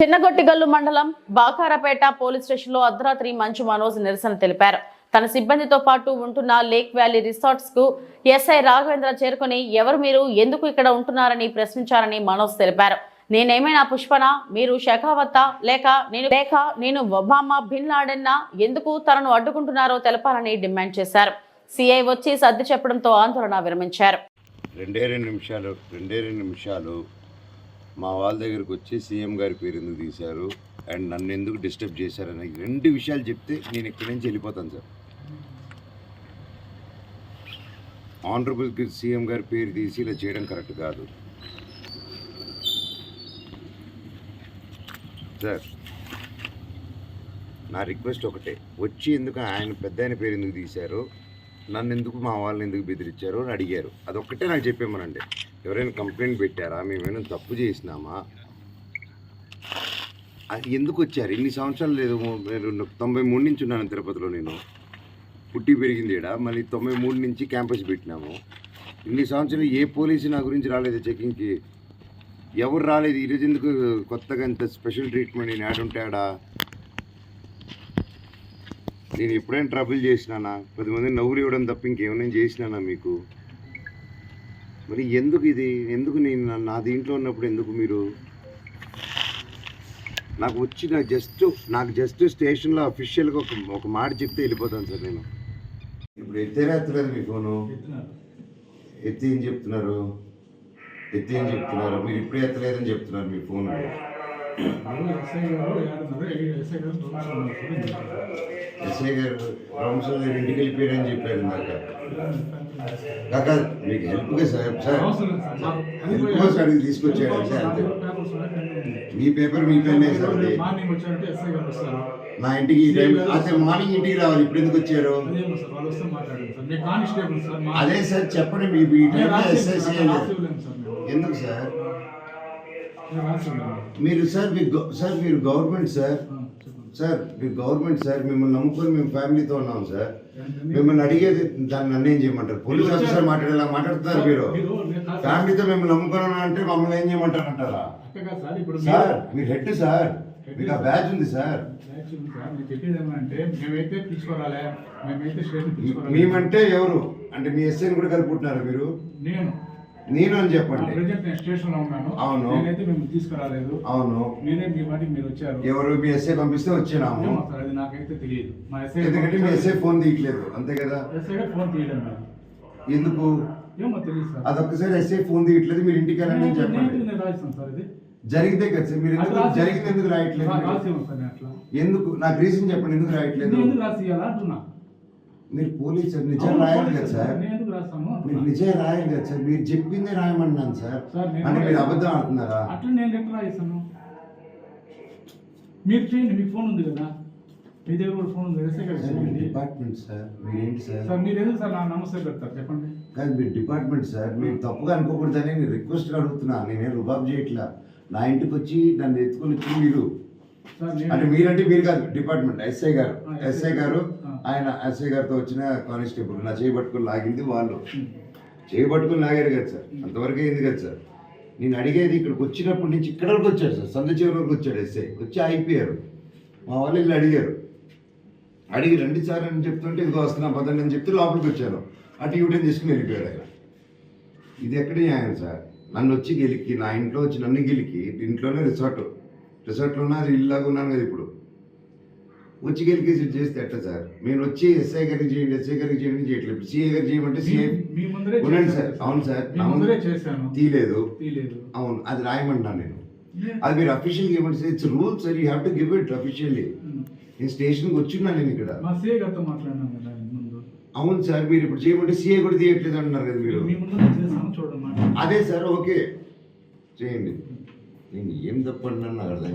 చిన్నగొట్టిగల్లు మండలం బాకారపేట పోలీస్ స్టేషన్లో అర్ధరాత్రి మంచు మనోజ్ నిరసన తెలిపారు. తన సిబ్బందితో పాటు ఉంటున్న లేక్ వ్యాలీ రిసార్ట్స్ కు ఎస్ఐ రాఘవేంద్ర చేరుకుని ఎవరు మీరు ఎందుకు ఇక్కడ ఉంటున్నారని ప్రశ్నించారని మనోజ్ తెలిపారు. నేనేమైనా పుష్పనా, మీరు షెకావత్తా లేక నేను ఒబామా బిన్ లాడెన్నా, ఎందుకు తనను అడ్డుకుంటున్నారో తెలపాలని డిమాండ్ చేశారు. సిఐ వచ్చి సర్ది చెప్పడంతో ఆందోళన విరమించారు. రెండే రెండు నిమిషాలు మా వాళ్ళ దగ్గరకు వచ్చి సీఎం గారి పేరు ఎందుకు తీశారు అండ్ నన్ను ఎందుకు డిస్టర్బ్ చేశారని రెండు విషయాలు చెప్తే నేను ఇక్కడి నుంచి వెళ్ళిపోతాను సార్. ఆనరబుల్ సీఎం గారి పేరు తీసి ఇలా చేయడం కరెక్ట్ కాదు సార్. నా రిక్వెస్ట్ ఒకటే, వచ్చి ఎందుకు ఆయన పెద్ద ఆయన పేరు ఎందుకు తీశారు, నన్ను ఎందుకు మా వాళ్ళని ఎందుకు బెదిరించారు అని అడిగారు. అదొక్కటే నాకు చెప్పేమనండి. ఎవరైనా కంప్లైంట్ పెట్టారా, మేమైనా తప్పు చేసినామా, అది ఎందుకు వచ్చారు? ఇన్ని సంవత్సరాలు లేదు, 93 నుంచి ఉన్నాను తిరుపతిలో, నేను పుట్టి పెరిగింది ఈడ. మళ్ళీ 93 నుంచి క్యాంపస్ పెట్టినాము. ఇన్ని సంవత్సరాలు ఏ పోలీసు నా గురించి రాలేదు చెకింగ్కి, ఎవరు రాలేదు. ఈరోజు ఎందుకు కొత్తగా ఇంత స్పెషల్ ట్రీట్మెంట్ నేను ఆడుంటాడా? నేను ఎప్పుడైనా ట్రబుల్ చేసినానా? 10 మంది నవ్వులు ఇవ్వడం తప్ప ఇంకేమైనా చేసినానా మీకు? మరి ఎందుకు ఇది, ఎందుకు నేను నా దీంట్లో ఉన్నప్పుడు ఎందుకు మీరు నాకు వచ్చి నాకు జస్ట్ స్టేషన్లో అఫీషియల్గా ఒక మాట చెప్తే వెళ్ళిపోతాను సార్. నేను ఇప్పుడు ఎత్తలేదు మీ ఫోను, ఎత్తి ఏం చెప్తున్నారు మీరు ఇప్పుడే ఎత్తలేదని చెప్తున్నారు మీ ఫోన్. ఎస్ఐ గారు రౌండ్స్లో ఇంటికి వెళ్ళిపోయారని చెప్పారు ఇందాక. కాక మీకు హెల్ప్గా సార్ హెల్ప్ కోసం అడిగి తీసుకొచ్చాడు సార్. అంతే, మీ పేపర్ మీ పెన్నే సార్. అది నా ఇంటికి ఈ టైం అదే మార్నింగ్ ఇంటికి రావాలి. ఇప్పుడు ఎందుకు వచ్చారు? అదే సార్ చెప్పండి. మీ టైంలో ఎస్ఐసి ఎందుకు సార్? మీరు సార్ మీరు గవర్నమెంట్ సార్ మిమ్మల్ని నమ్ముకొని మేము ఫ్యామిలీతో ఉన్నాం సార్. మిమ్మల్ని అడిగేది దాన్ని నన్ను ఏం చేయమంటారు? పోలీస్ ఆఫీసర్ మాట్లాడేలా మాట్లాడుతున్నారు మీరు. ఫ్యామిలీతో మిమ్మల్ని నమ్ముకున్నా అంటే మమ్మల్ని ఏం చేయమంటారు అంటారా? సార్ మీరు హెడ్ సార్, మీకు ఆ బ్యాచ్ ఉంది సార్. మేమంటే ఎవరు అంటే మీ ఎస్ఐని కూడా కలుపుకుంటున్నారు మీరు? నేను అని చెప్పండి. అవును, తీసుకురాలేదు. అవును, మీరు వచ్చారు. ఎవరు మీ ఎస్ఐ పంపిస్తే వచ్చినాము. అది నాకైతే తెలియదు. ఎందుకంటే మీ ఎస్ఐ ఫోన్ తీయట్లేదు అంతే కదా? ఫోన్ తీయడం ఎందుకు ఏమో తెలియదు సార్. అదొక్కసారి ఎస్ఐ ఫోన్ తీయట్లేదు, మీరు ఇంటికి వెళ్ళండి చెప్పండి. జరిగితే కదా సార్, మీరు జరిగింది ఎందుకు రాయట్లేదు? ఎందుకు నాకు రీజన్ చెప్పండి, ఎందుకు రాయట్లేదు? మీరు పోలీస్ సార్, నిజం రాయాలి కదా సార్. మీరు నిజం రాయాలి కదా సార్. మీరు చెప్పిందే రాయమన్నాను సార్. అంటే మీరు అబద్ధం ఆడుతున్నారా? అట్లా నేను లెటర్ రాయిస్తాను, మీరు చేయండి. మీకు ఫోన్ ఉంది కదా, మీ దగ్గర కూడా ఫోన్ ఉంది. డిపార్ట్మెంట్ సార్, మీరేంటి సార్? సార్ మీరు ఎందుకు సార్ నా నమస్తే పెడతారు చెప్పండి? కాదు, మీరు డిపార్ట్మెంట్ సార్, మీరు తప్పుగా అనుకోకూడదని నేను రిక్వెస్ట్గా అడుగుతున్నా. నేనేం రుబాబ్ చేయట్లా. నా ఇంటికి వచ్చి నన్ను ఎత్తుకొని వచ్చి మీరు అంటే మీరంటే మీరు కాదు, డిపార్ట్మెంట్ ఎస్ఐ గారు ఆయన ఎస్ఐ గారితో వచ్చిన కానిస్టేబుల్ నా చేయబట్టుకుని లాగింది వాళ్ళు. చేయబట్టుకుని లాగారు కదా సార్, అంతవరకు అయింది కదా సార్. నేను అడిగేది ఇక్కడికి వచ్చినప్పటి నుంచి ఇక్కడ వరకు వచ్చాడు సార్, సంద చివరి వరకు వచ్చాడు ఎస్ఐ. వచ్చి అయిపోయారు. మా వాళ్ళు వీళ్ళు అడిగి రండి సార్ అని చెప్తుంటే ఇదిగో వస్తున్నా పదండి అని చెప్తే లోపలికి వచ్చాను. అటు యూటర్న్ తీసుకుని వెళ్ళిపోయాడు ఆయన. ఇది ఎక్కడ న్యాయం సార్? నన్ను వచ్చి గెలికి, నా ఇంట్లో వచ్చి నన్ను గెలికి, ఇంట్లోనే రిసార్ట్లో ఉన్నది ఇల్లాగా ఉన్నాను కదా ఇప్పుడు, వచ్చి గెలికేసి చేస్తే ఎట్లా సార్? నేను వచ్చి ఎస్ఐ గారికి చేయండి చేయట్లేదు. సిఐ గారు చేయమంటే సిఐ ఉండండి సార్. అవును సార్, తీయలేదు. అవును, అది రాయమంటాను నేను. అది మీరు అఫీషియల్గా ఇవ్వండి sir. It's rule sir, you have to give it officially. నేను స్టేషన్కి వచ్చిన్నాను నేను ఇక్కడ. అవును సార్, మీరు ఇప్పుడు చేయమంటే సిఐ కూడా తీయట్లేదు అంటున్నారు కదా మీరు. అదే సార్, ఓకే చేయండి. నేను ఏం తప్పండి నాకు అర్థం